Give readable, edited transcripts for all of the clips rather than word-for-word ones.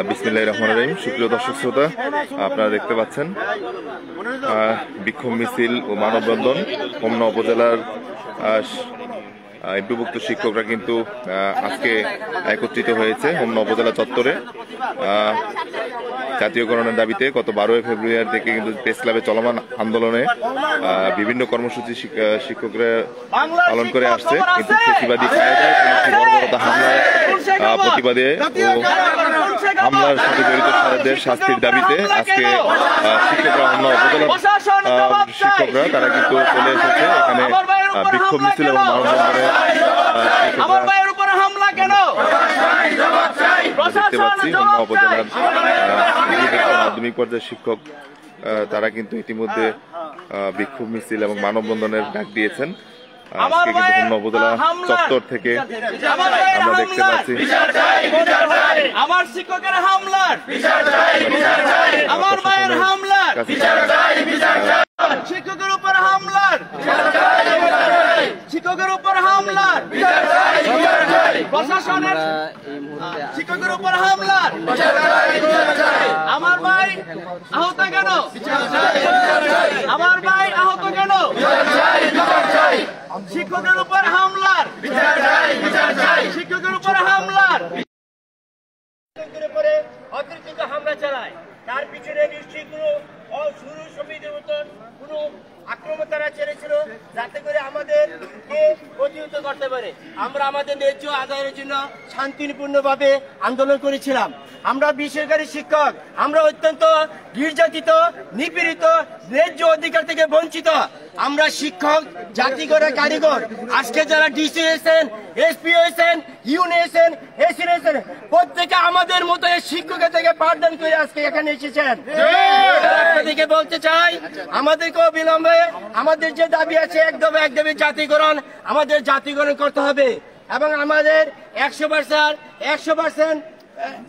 বিসমিল্লাহির রহমানির রহিম। সুপ্রিয় দর্শক শ্রোতা, আপনারা দেখতে পাচ্ছেন বিক্ষোভ মিছিল ও মানববন্ধন হোমনা উপজেলার এমপিভুক্ত শিক্ষকরা কিন্তু আজকে একত্রিত হয়েছে হোমনা উপজেলা চত্বরে জাতীয়করণের দাবিতে। গত 12 ফেব্রুয়ারি থেকে কিন্তু প্রেস ক্লাবে চলমান আন্দোলনে বিভিন্ন কর্মসূচি শিক্ষকরা পালন করে আসছে, কিন্তু ফ্যাসিবাদী কায়দায় বর্বরতা হামলার প্রতিবাদে ও হামলার সাথে জড়িত সারদের শাস্তির দাবিতে আজকে শিক্ষকরা হোমনা উপজেলার শিক্ষকরা তারা কিন্তু চলে এসেছে এখানে বিক্ষোভ মিছিল এবং মানববন্ধনে। দেখতে পাচ্ছি হোমনা উপজেলার মাধ্যমিক পর্যায়ের শিক্ষক তারা কিন্তু ইতিমধ্যে বিক্ষোভ মিছিল এবং মানববন্ধনের ডাক দিয়েছেন। আজকে কিন্তু হোমনা উপজেলা চত্বর থেকে আমরা দেখতে পাচ্ছি আমার শিক্ষকের হামলার আমার মায়ের হামলার শিক্ষকের উপর হামলার শিক্ষকের উপর হামলার প্রশাসনের শিক্ষকের উপর হামলার আমার ভাই আহত কেন আমার ভাই আহত কেন শিক্ষকের উপর হামলার শিক্ষকের উপর হামলার অতিরিক্ত হামলা চালায়, তার পিছনে নিশ্চয়ই কোনো সুসংবিধির মতন কোনো আক্রমণ তারা ছেড়েছিল যাতে করে আমাদেরকে প্রতিহত করতে পারে। আমরা আমাদের ন্যায্য আদায়ের জন্য শান্তিপূর্ণভাবে আন্দোলন করেছিলাম। আমরা বেসরকারি শিক্ষক, আমরা অত্যন্ত নির্যাতিত, নিপীড়িত, ন্যায্য অধিকার থেকে বঞ্চিত। আমরা শিক্ষক, জাতি গড়া কারিগর। আজকে যারা ডিসি হয়েছেন, এসপি হয়েছেন, ইউনি হয়েছেন, এসি হয়েছেন, প্রত্যেকে আমাদের মতো এই শিক্ষকের থেকে পাঠদান করে আজকে এখানে এসেছেন। আপনাদেরকে বলতে চাই, আমাদেরকে অবিলম্বে আমাদের যে দাবি আছে এক দাবি জাতিকরণ, আমাদের জাতিকরণ করতে হবে এবং আমাদের 100%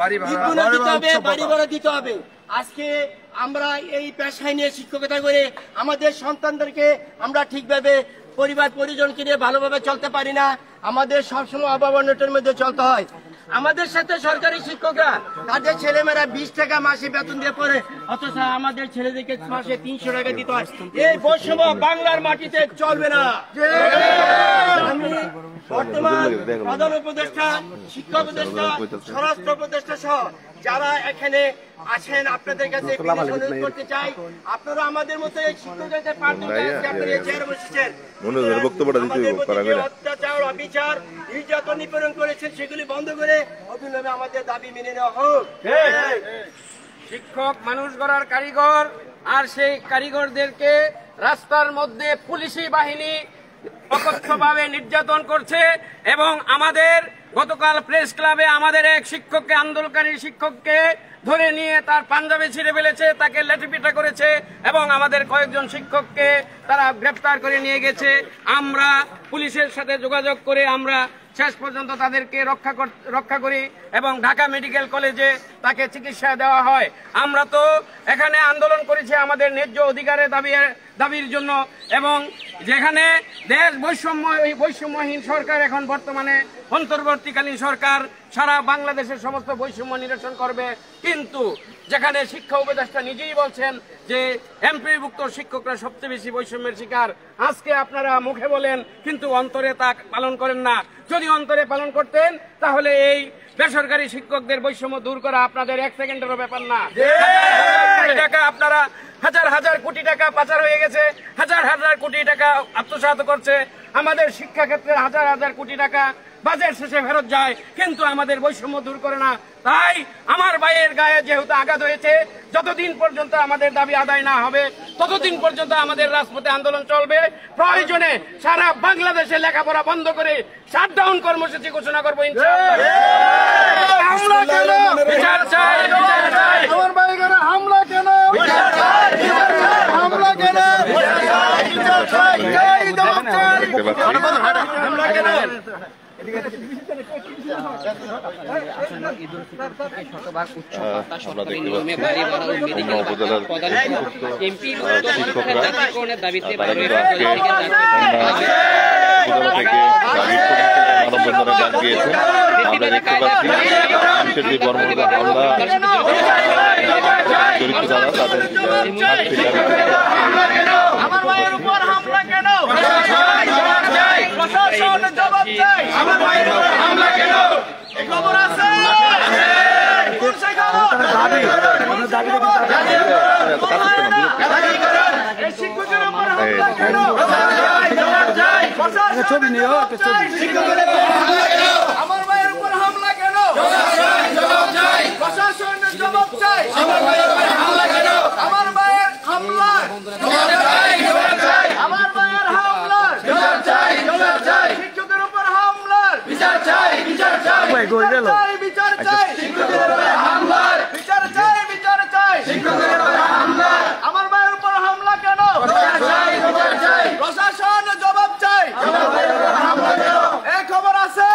বাড়ি ভাড়া দিতে হবে। আজকে আমরা এই পেশায় নিয়ে শিক্ষকতা করে আমাদের সন্তানদেরকে আমরা ঠিকভাবে পরিবার পরিজনকে নিয়ে ভালোভাবে চলতে পারি না। আমাদের সবসময় অভাব অনটনের মধ্যে চলতে হয়। আমাদের সাথে সরকারি শিক্ষকরা তাদের ছেলেমেয়েরা 20 টাকা মাসে বেতন দিয়ে পড়ে, অথচ আমাদের ছেলেদেরকে মাসে 300 টাকা দিতে হয়। এই বৈষম্য বাংলার মাটিতে চলবে না। আমি বর্তমান প্রধান উপদেষ্টা, শিক্ষা উপদেষ্টা, স্বরাষ্ট্র উপদেষ্টা সহ যারা এখানে আছেন আপনাদের কাছে অনুরোধ করতে চাই, আপনারা আমাদের মতো শিক্ষকদের অত্যাচার, অবিচার, নির্যাতন, নিপীড়ন করেছেন সেগুলি বন্ধ করে অবিলম্বে আমাদের দাবি মেনে নেওয়া হোক। শিক্ষক মানুষ গড়ার কারিগর, আর সেই কারিগরদেরকে রাস্তার মধ্যে পুলিশি বাহিনী অকথ্যভাবে নির্যাতন করছে এবং আমাদের গতকাল প্রেস ক্লাবে আমাদের এক শিক্ষককে, আন্দোলনকারী শিক্ষককে ধরে নিয়ে তার পাঞ্জাবি ছিঁড়ে ফেলেছে, তাকে লাঠিপিটা করেছে এবং আমাদের কয়েকজন শিক্ষককে তারা গ্রেফতার করে নিয়ে গেছে। আমরা পুলিশের সাথে যোগাযোগ করে আমরা শেষ পর্যন্ত তাদেরকে রক্ষা করি এবং ঢাকা মেডিকেল কলেজে তাকে চিকিৎসা দেওয়া হয়। আমরা তো এখানে আন্দোলন করেছি আমাদের ন্যায্য অধিকারের দাবির জন্য, এবং যেখানে দেশ বৈষম্যহীন সরকার এখন বর্তমানে অন্তর্বর্তীকালীন সরকার সারা বাংলাদেশের সমস্ত বৈষম্য নিরসন করবে, কিন্তু যেখানে শিক্ষা উপদেষ্টা নিজেই বলছেন যে এমপিভুক্ত শিক্ষকরা সবচেয়ে বেশি বৈষম্যের শিকার, আজকে আপনারা মুখে বলেন কিন্তু অন্তরে তা পালন করেন না। যদি অন্তরে পালন করতেন তাহলে এই বেসরকারি শিক্ষকদের বৈষম্য দূর করা আপনাদের 1 সেকেন্ডেরও ব্যাপার না। টাকা আপনারা হাজার কোটি টাকা পাচার হয়ে গেছে, হাজার কোটি টাকা আত্মসাৎ করছে, আমাদের শিক্ষা ক্ষেত্রে হাজার কোটি টাকা বাজেট শেষে ফেরত যায়, কিন্তু আমাদের বৈষম্য দূর করে না। তাই আমার ভাইয়ের গায়ে যেহেতু আঘাত হয়েছে, যতদিন পর্যন্ত আমাদের দাবি আদায় না হবে ততদিন পর্যন্ত আমাদের রাজপথে আন্দোলন চলবে। প্রয়োজনে সারা বাংলাদেশে লেখাপড়া বন্ধ করে শাটডাউন কর্মসূচি ঘোষণা করবো ইনশাআল্লাহ। বিচার চাই, বিচার চাই। আমার ভাইয়ের গায়ে হামলা কেন? বিচার চাই, বিচার চাই। হামলা কেন? বিচার চাই, বিচার চাই। হামলা কেন? উপজেলার উপজেলা থেকে মানববন্ধনে ডাক দিয়েছে। আমরা দেখতে পাচ্ছি পুলিশের যে বর্বরতা হামলা জড়িত যারা তাদের আমার ভাইয়ের উপর হামলা কেন? প্রশাসন জবাব চাই। আমার ভাইয়ের উপর হামলা কেন? খবর আছে? কোন সেই খবর? এই শিক্ষকের উপর হামলা কেন? ছবি নিয়ে আমার ভাইয়ের উপর হামলা কেন? প্রশাসন জবাব চাই। আমার ভাইয়ের হামলা কেন? আমার ভাইয়ের হামলা আমার ভাইয়ের হামলার বিচার চাই। শিক্ষকের উপর হামলার বিচার চাই। বিচার চাই। বিচার চাই। শিক্ষকের উপর হামলার বিচার চাই। বিচার চাই। শিক্ষকের উপর হামলার আমার ভাইয়ের উপর হামলা কেন? বিচার চাই। বিচার চাই। প্রশাসন জবাব চাই। এই খবর আছে?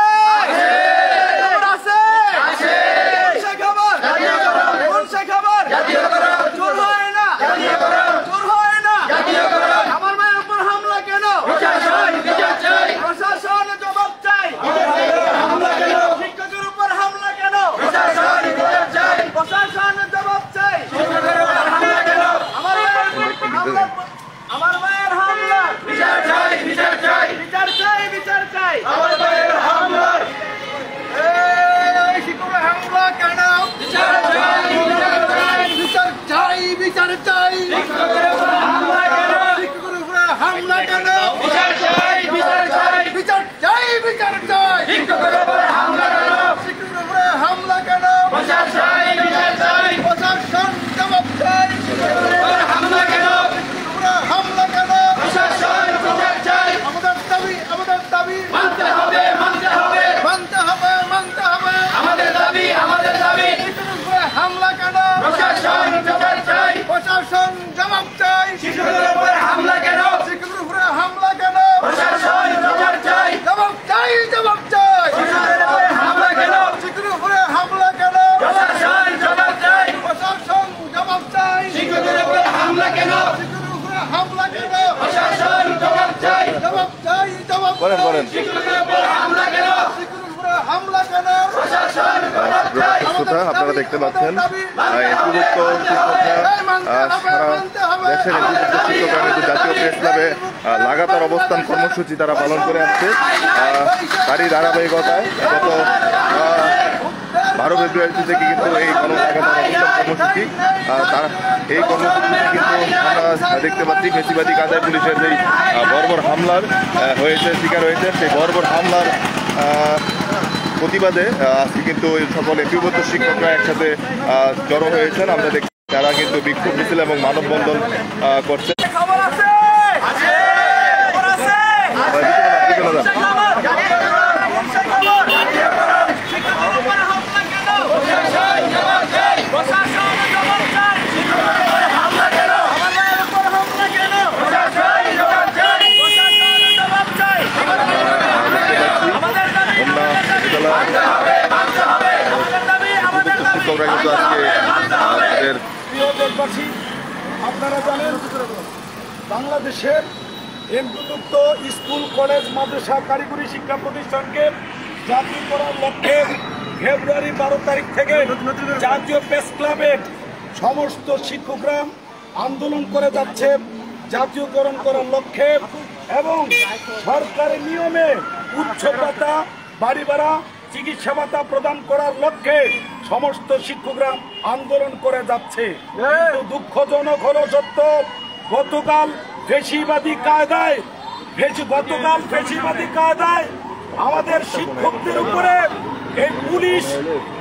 খবর আছে? কোন সে খবর? কোন সে খবর? চোর হয় না। চোর হয় না। আমার ভাইয়ের উপর হামলা কেন? প্রশাসন জবাব চাই। শিক্ষকের উপর হামলা কেন? প্রশাসন জবাব চাই। আমার ভাইয়ের হামলা বিচার চাই। বিচার চাই। বিচার চাই। বিচার চাই। আমার ভাইয়ের হামলা শিক্ষকের হামলা কেন? বিচার চাই। বিচার চাই। বিচার চাই। বিচার চাই। শিক্ষকের উপর হামলা কেন? শিক্ষকের উপর হামলা কেন? বিচার চাই। বিচার চাই। বিচার চাই। বিচার চাই। শিক্ষকের উপর হামলা কেন? শিক্ষকের উপর হামলা কেন? বিচার চাই। বিচার চাই। প্রশাসন জবাব চাই। শিক্ষকের উপর হামলা কেন? হামলা কেন? প্রশাসন বিচার চাই। আমাদের দাবি মানতে হবে। মানতে হবে। মানতে হবে। মানতে হবে। আমাদের দাবি শিক্ষকের উপরে হামলা কেন? প্রশাসন বিচার চাই। প্রশাসন জবাব চাই। শিক্ষকের উপরে হামলা কেন? শিক্ষকের উপরে হামলা কেন? প্রশাসন বিচার চাই। জবাব চাই। জবাব চাই। শিক্ষকের উপরে হামলা কেন? শিক্ষকের উপরে হামলা কেন? প্রশাসন জবাব চাই। প্রশাসন জবাব চাই। শিক্ষকের উপরে হামলা কেন? শিক্ষকের উপরে হামলা কেন? প্রশাসন জবাব চাই। জবাব চাই। জবাব বলেন শিক্ষকের উপরে হামলা কেন? শিক্ষকের উপরে হামলা কেন? প্রশাসন জবাব চাই। শ্রোতা আপনারা দেখতে পাচ্ছেন এমপিভুক্ত শিক্ষকরা সারা দেশের এমপিভুক্ত শিক্ষকরা কিন্তু জাতীয় প্রেস ক্লাবে লাগাতার অবস্থান কর্মসূচি তারা পালন করে আসছে। তারই ধারাবাহিকতায় গত 12 ফেব্রুয়ারি থেকে কিন্তু এই লাগাতার অবস্থান কর্মসূচি এই কর্মসূচিতে কিন্তু আমরা দেখতে পাচ্ছি ফেসিবাদী কাঁদায় পুলিশের যেই বর্বর হামলার শিকার হয়েছে সেই বর্বর হামলার প্রতিবাদে আজকে কিন্তু সকল এমপিভুক্ত শিক্ষকরা একসাথে জড়ো হয়েছেন। আমরা দেখি তারা কিন্তু বিক্ষোভ মিছিল এবং মানববন্ধন করছে। খবর আছে? খবর আছে? শিক্ষকের উপর হামলা কেন? প্রশাসন জবাব চাই। শিক্ষকের উপর হামলা কেন? আমার ভাইয়ের উপর হামলা কেন? প্রশাসন জবাব চাই। প্রশাসন জবাব চাই। আমাদের দাবি মানতে হবে। মানতে হবে। আমাদের দাবি শিক্ষকরা কিন্তু আজকে তাদের প্রিয় দেশবাসী, আপনারা জানেন বাংলাদেশের এমপিভুক্ত স্কুল, কলেজ, মাদ্রাসা, কারিগরি শিক্ষা প্রতিষ্ঠানকে জাতীয় করার লক্ষ্যে ফেব্রুয়ারি 12 তারিখ থেকে জাতীয় প্রেস ক্লাবের সমস্ত শিক্ষকরা আন্দোলন করে যাচ্ছে জাতীয়করণ করার লক্ষ্যে এবং সরকারি নিয়মে উচ্চ ভাতা, বাড়ি ভাড়া, চিকিৎসা ভাতা প্রদান করার লক্ষ্যে সমস্ত শিক্ষকরা আন্দোলন করে যাচ্ছে। কিন্তু দুঃখজনক হলো সত্য, গতকাল ফেসিবাদী কায়দায় আমাদের শিক্ষকদের উপরে এই পুলিশ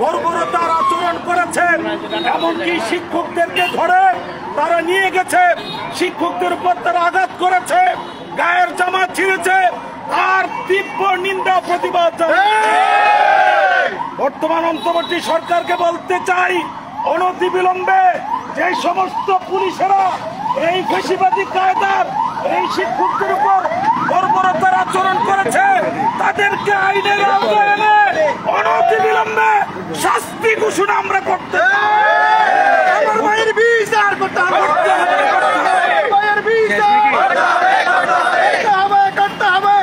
বর্বরতার আচরণ করেছে। এমনকি শিক্ষকদেরকে ধরে তারা নিয়ে গেছে, শিক্ষকদের উপর তারা আঘাত করেছে, গায়ের জামা ছিঁড়েছে, আর তীব্র নিন্দা প্রতিবাদ বর্তমান অন্তর্বর্তী সরকারকে বলতে চাই, অনতিবিলম্বে যে সমস্ত পুলিশেরা এই ফেসিবাদী কায়দার এই শিক্ষকদের উপর বর্বরতার আচরণ করেছে তাদেরকে আইনের আওতায় এনে অনতিবিলম্বে শাস্তি ঘোষণা আমরা করতে আমার ভাইয়ের বিচার করতে হবে। ভাইয়ের বিচার করতে হবে।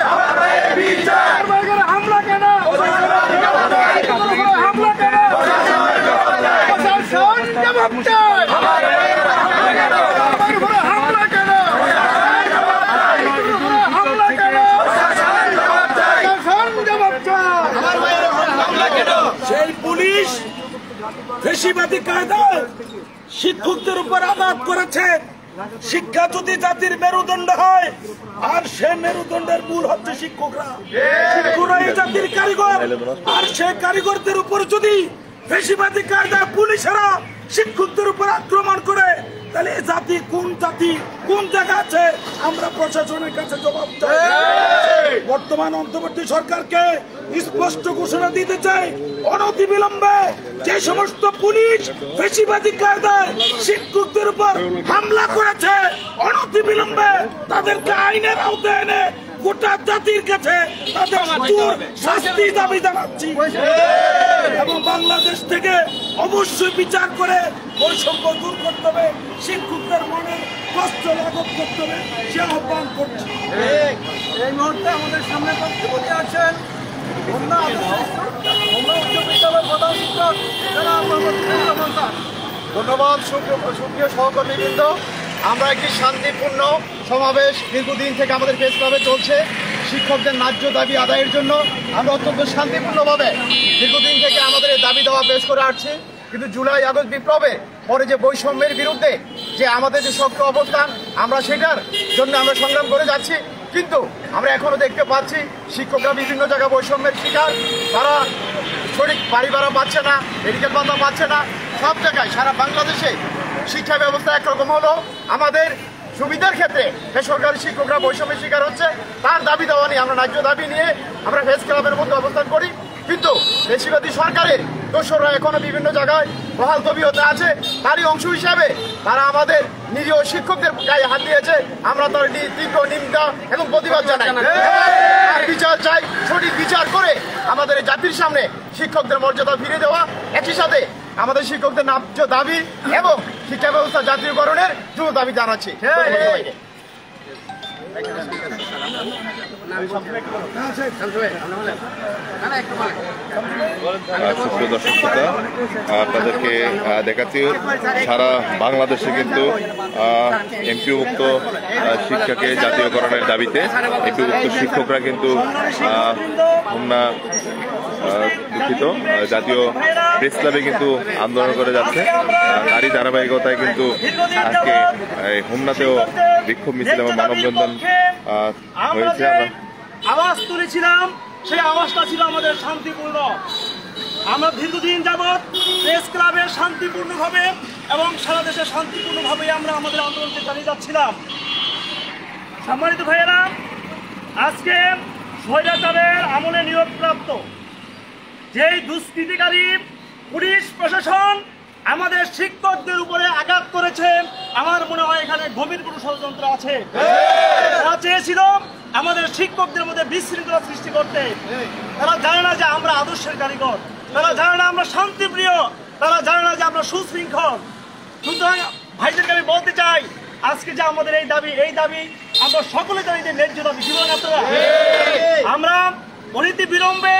জবাব চাই। আমার উপরে হামলা কেন? হামলা কেন? জবাব চাই। সেই পুলিশ ফেসিবাদী কায়দায় শিক্ষকদের উপর আঘাত করেছে। শিক্ষা যদি জাতির মেরুদণ্ড হয়, আর সে মেরুদণ্ডের মূল হচ্ছে শিক্ষকরা। শিক্ষকরা এই জাতির কারিগর, আর সেই কারিগরদের উপর যদি ফেসিবাদী কায়দায় পুলিশেরা শিক্ষকদের উপর আক্রমণ করে, তাহলে এই জাতি কোন জায়গা আছে? আমরা প্রশাসনের কাছে জবাব চাই। বর্তমান অন্তর্বর্তী সরকারকে স্পষ্ট ঘোষণা দিতে চাই, অনতিবিলম্বে যে সমস্ত পুলিশ ফেসিবাদী কায়দায় শিক্ষকদের উপর হামলা করেছে, অনতিবিলম্বে তাদেরকে আইনের আওতায় এনে গোটা জাতির কাছে তাদের শাস্তি দাবি জানাচ্ছি। এবং বাংলাদেশ থেকে অবশ্যই বিচার করে বৈষম্য দূর করতে হবে, শিক্ষকদের মনে কষ্ট লাঘব করতে হবে, সে আহ্বান করছি। এই মুহূর্তে আমাদের সামনে বক্তব্য আছেন উচ্চ বিদ্যালয়ের প্রধান শিক্ষক। ধন্যবাদ সুপ্রিয় সহকর্মীবৃন্দ। আমরা একটি শান্তিপূর্ণ সমাবেশ দীর্ঘদিন থেকে আমাদের প্রেস ক্লাবে চলছে শিক্ষকদের ন্যায্য দাবি আদায়ের জন্য। আমরা অত্যন্ত শান্তিপূর্ণভাবে দীর্ঘদিন থেকে আমাদের এই দাবি দেওয়া পেশ করে আসছি। কিন্তু জুলাই আগস্ট বিপ্লবে পরে যে বৈষম্যের বিরুদ্ধে যে আমাদের যে শক্ত অবস্থান, আমরা সেটার জন্য আমরা সংগ্রাম করে যাচ্ছি। কিন্তু আমরা এখনো দেখতে পাচ্ছি শিক্ষকরা বিভিন্ন জায়গায় বৈষম্যের শিকার। তারা সঠিক বাড়ি ভাড়া পাচ্ছে না, মেডিকেল ভাতা পাচ্ছে না। সব জায়গায় সারা বাংলাদেশে শিক্ষা ব্যবস্থা একরকম হলো, আমাদের সুবিধার ক্ষেত্রে বেসরকারি শিক্ষকরা বৈষম্যের শিকার হচ্ছে। তার দাবি দেওয়া নিয়ে আমরা ন্যায্য দাবি নিয়ে আমরা প্রেস ক্লাবের মধ্যে অবস্থান করি। কিন্তু বেশিরভাগই সরকারের দোসররা এখনো বিভিন্ন জায়গায় বহাল তবিয়তে আছে। তারই অংশ হিসাবে তারা আমাদের নিরীহ শিক্ষকদের গায়ে হাত দিয়েছে। আমরা তার তীব্র নিন্দা এবং প্রতিবাদ জানাই। আর বিচার চাই, সঠিক বিচার করে আমাদের জাতির সামনে শিক্ষকদের মর্যাদা ফিরে দেওয়া। একই সাথে আমাদের শিক্ষকদের ন্যায্য দাবি এবং শিক্ষা ব্যবস্থা জাতীয়করণের দ্রুত দাবি জানাচ্ছি। সুপ্রিয় দর্শক শ্রোতা, আপনাদেরকে দেখাচ্ছি সারা বাংলাদেশে কিন্তু এমপিওভুক্ত শিক্ষাকে জাতীয়করণের দাবিতে এমপিওভুক্ত শিক্ষকরা কিন্তু দুঃখিত জাতীয় প্রেস ক্লাবে কিন্তু আন্দোলন করে যাচ্ছে। তারই ধারাবাহিকতায় কিন্তু আজকে হোমনাতেও বিক্ষোভ মিছিল এবং মানববন্ধন হয়েছে। আওয়াজ তুলেছিলাম, সেই আওয়াজটা ছিল আমাদের শান্তিপূর্ণ। আমরা দীর্ঘদিন যাবৎ প্রেস ক্লাবে শান্তিপূর্ণভাবে এবং সারা দেশে শান্তিপূর্ণভাবে আমরা আমাদের আন্দোলনকে চালিয়ে যাচ্ছিলাম। সম্মানিত ভাইয়েরা, আজকে স্বৈরাচারের আমলে নিয়োগপ্রাপ্ত যেই দুষ্কৃতিকারী পুলিশ প্রশাসন আমাদের শিক্ষকদের উপরে আঘাত করেছে, আমার মনে হয় এখানে গভীর কোনো ষড়যন্ত্র আছে। তারা চেয়েছিল আমাদের শিক্ষকদের মধ্যে বিশৃঙ্খলা সৃষ্টি করতে। তারা জানে না যে আমরা আদর্শের কারিগর, তারা জানে না আমরা শান্তিপ্রিয়, তারা জানে না যে আমরা সুশৃঙ্খল। সুতরাং ভাইদেরকে আমি বলতে চাই, আজকে যে আমাদের এই দাবি আমরা সকলে জানি যে ন্যায্য দাবি। কি বলেন আপনারা? আমরা অনতি বিলম্বে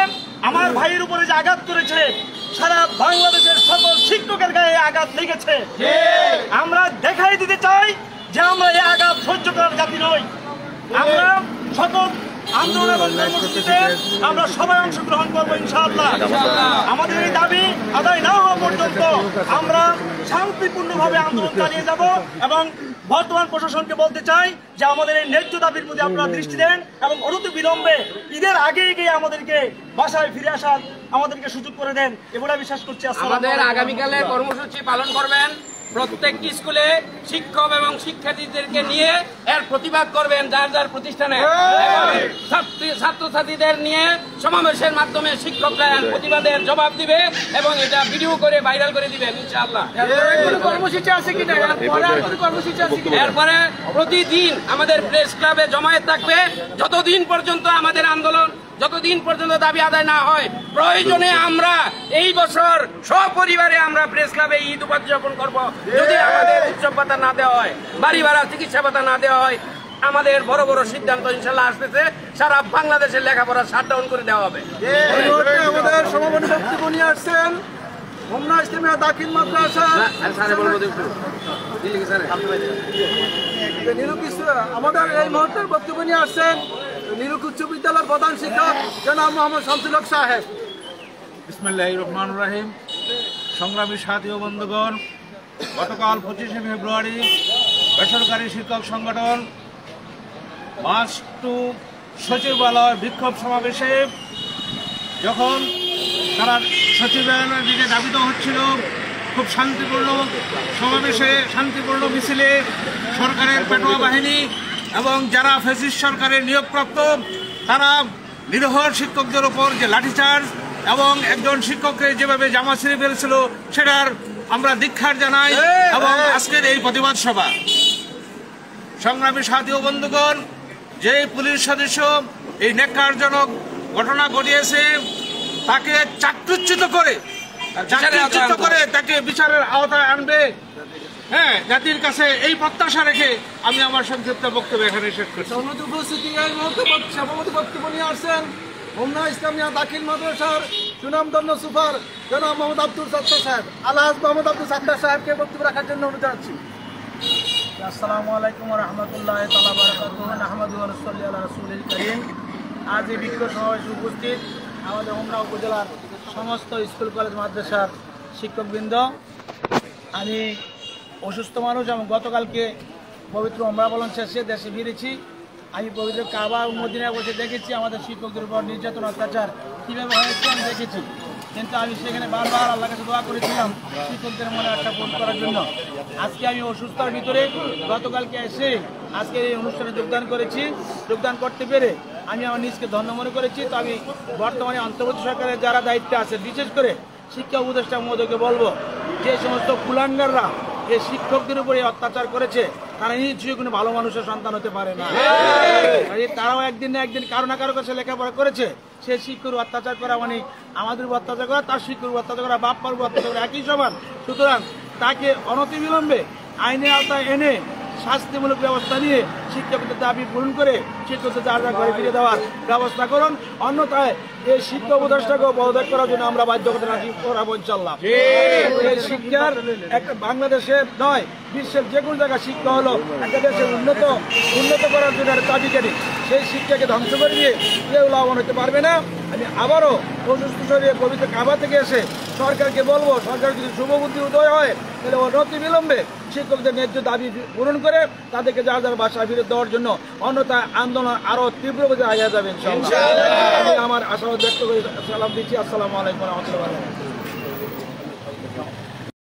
আমার ভাইয়ের উপরে যে আঘাত করেছে, সারা বাংলাদেশের সকল শিক্ষকের গায়ে আঘাত লেগেছে। আমরা দেখাই দিতে চাই যে আমরা এই আঘাত সহ্য করার জাতি নই। আমরা সকল আন্দোলন এবং কর্মসূচিতে আমরা সবাই অংশগ্রহণ করবো ইনশাআল্লাহ। আমাদের এই দাবি আদায় না হওয়া পর্যন্ত আমরা শান্তিপূর্ণভাবে আন্দোলন চালিয়ে যাব এবং বর্তমান প্রশাসনকে বলতে চাই যে আমাদের এই ন্যায্য দাবির প্রতি আপনারা দৃষ্টি দেন এবং অনতি বিলম্বে ঈদের আগে গিয়ে আমাদেরকে বাসায় ফিরে আসার আমাদেরকে সুযোগ করে দেন, এগুলো বিশ্বাস করছি। আমাদের আগামীকালে কর্মসূচি পালন করবেন, প্রত্যেকটি স্কুলে শিক্ষক এবং শিক্ষার্থীদেরকে নিয়ে এর প্রতিবাদ করবেন যার যার প্রতিষ্ঠানে। ছাত্রছাত্রীদের নিয়ে সমাবেশের মাধ্যমে শিক্ষকরা প্রতিবাদের জবাব দিবে এবং এটা ভিডিও করে ভাইরাল করে দিবেন ইনশাআল্লাহ। কর্মসূচি আছে কি? এরপরে প্রতিদিন আমাদের প্রেস ক্লাবে জমায়েত থাকবে যতদিন পর্যন্ত আমাদের আন্দোলন, যতদিন পর্যন্ত দাবি আদায় না হয়। প্রয়োজনে আমরা এই বছর সপরিবারে আমরা প্রেস ক্লাবে ঈদ উদযাপন করব যদি আমাদের উৎসব ভাতা না দেওয়া হয়, বাড়ি ভাড়া, চিকিৎসা ভাতা না দেওয়া হয়। আমাদের বড় বড় সিদ্ধান্ত ইনশাল্লাহ আসতেছে, সারা বাংলাদেশের লেখাপড়া শাটডাউন করে দেওয়া হবে। আমাদের সমাপনী বক্তব্য নিয়ে আসছেন হোমনা ইসলামিয়া দাখিল মাদ্রাসা আমাদের এই মুহূর্তের বক্তব্য নিয়ে আসছেন নিরুক উচ্চ বিদ্যালয়ের প্রধান শিক্ষক জনাব মোহাম্মদ শামসুল হক সাহেব। বিসমিল্লাহির রহমানির রহিম। সংগ্রামী সাথী ও বন্ধুগণ, গতকাল 25শে ফেব্রুয়ারি বেসরকারি শিক্ষক সংগঠন মার্চ টু সচিবালয় বিক্ষোভ সমাবেশে যখন তারা সচিবালয়ের দিকে দাবিত হচ্ছিল, খুব শান্তিপূর্ণ সমাবেশে, শান্তিপূর্ণ মিছিলে সরকারের পেটোয়া বাহিনী এবং যারা ফ্যাসিস্ট সরকারের নিয়োগপ্রাপ্ত তারা নিরীহ শিক্ষকদের ওপর যে লাঠিচার্জ এবং একজন শিক্ষককে যেভাবে জামা ছিঁড়ে ফেলেছিল সেটার আমরা ধিক্কার জানাই এবং আজকের এই প্রতিবাদ সভা। সংগ্রামী সাথী ও বন্ধুগণ, যে পুলিশ সদস্য এই ন্যাক্কারজনক ঘটনা ঘটিয়েছে তাকে চাকরিচ্যুত করে তাকে বিচারের আওতায় আনবে, হ্যাঁ, জাতির কাছে এই প্রত্যাশা রেখে আমি আমার সংক্ষিপ্ত বক্তব্য এখানে শেষ করছি। উপস্থিতি এই মুহূর্তে সভাপতি বক্তব্য নিয়ে আসছেন হোমনা ইসলামিয়া দাখিল মাদ্রাসার সুনামধন্য সুপার জনাব মোহাম্মদ আব্দুল সত্তার সাহেব। আলহাজ মোহাম্মদ আব্দুল সত্তার সাহেবকে বক্তব্য রাখার জন্য অনুরোধ জানাচ্ছি। আসসালামু আলাইকুম ওয়া রাহমাতুল্লাহি তাআলা ওয়া বারাকাতুহু। নাহমাদুহু ওয়া নুসাল্লি আলা রাসূলিল কারীম। আজ এই বিক্ষোভ সমাবেশে উপস্থিত আমাদের হোমনা উপজেলার সমস্ত স্কুল কলেজ মাদ্রাসার শিক্ষকবৃন্দ। আমি অসুস্থ মানুষ এবং গতকালকে পবিত্র ওমরা পালন শেষে দেশে ফিরেছি। আমি পবিত্র কাবা ও মদিনায় বসে দেখেছি আমাদের শিক্ষকদের উপর নির্যাতন অত্যাচার কীভাবে হয়েছে আমি দেখেছি, কিন্তু আমি সেখানে বারবার আল্লাহর কাছে দোয়া করেছিলাম শিক্ষকদের মনে একটা ফোন করার জন্য। আজকে আমি অসুস্থতার ভিতরে গতকালকে এসে আজকে এই অনুষ্ঠানে যোগদান করতে পেরে আমি আমার নিজকে ধন্য মনে করেছি। তো আমি বর্তমানে অন্তর্বর্তী সরকারের যারা দায়িত্বে আছে, বিশেষ করে শিক্ষা উপদেষ্টা মহোদয়কে বলবো, যে সমস্ত কুলাঙ্গাররা এই শিক্ষকদের উপরে অত্যাচার করেছে তারা নিশ্চয়ই কোনো ভালো মানুষের সন্তান হতে পারে না। তারাও একদিন না একদিন কারো না কারো কাছে লেখাপড়া করেছে। সে শিক্ষক অত্যাচার করা মানে আমাদের উপর অত্যাচার করা, তার শিক্ষক অত্যাচার করা, বাপ মার উপর অত্যাচার করা একই সমান। সুতরাং তাকে অনতিবিলম্বে আইনের আওতায় এনে শাস্তিমূলক ব্যবস্থা নিয়ে শিক্ষকদের দাবি পূরণ করে শিক্ষকদের যার ঘরে ফিরে দেওয়ার ব্যবস্থা করুন। অন্যথায় এই শিক্ষা উপদেষ্টাকে পদত্যাগ করার জন্য আমরা বাধ্যকতা রাজি করাবো ইনশাআল্লাহ। এই শিক্ষার একটা বাংলাদেশের নয়, বিশ্বের যে কোনো জায়গায় শিক্ষা হলো একটা দেশের উন্নত করার জন্য একটা চাবিকাঠি। সেই শিক্ষাকে ধ্বংস করে দিয়ে কেউ লাভবান হতে পারবে না। আমি আবারও অসুস্থ শরীরে পবিত্র কাবা থেকে এসে সরকারকে বলবো, সরকার যদি শুভবুদ্ধি উদয় হয় তাহলে অনতি বিলম্বে শিক্ষকদের ন্যায্য দাবি পূরণ করে তাদেরকে যার যার বাসায় ফিরে দেওয়ার জন্য, অন্যথায় আন্দোলন আরো তীব্র গতিতে আগে যাবেন। আমি আমার আশাবাদ ব্যক্ত করে সালাম দিচ্ছি। আসসালামু আলাইকুম ওয়া রাহমাতুল্লাহি ওয়া বারাকাতুহু।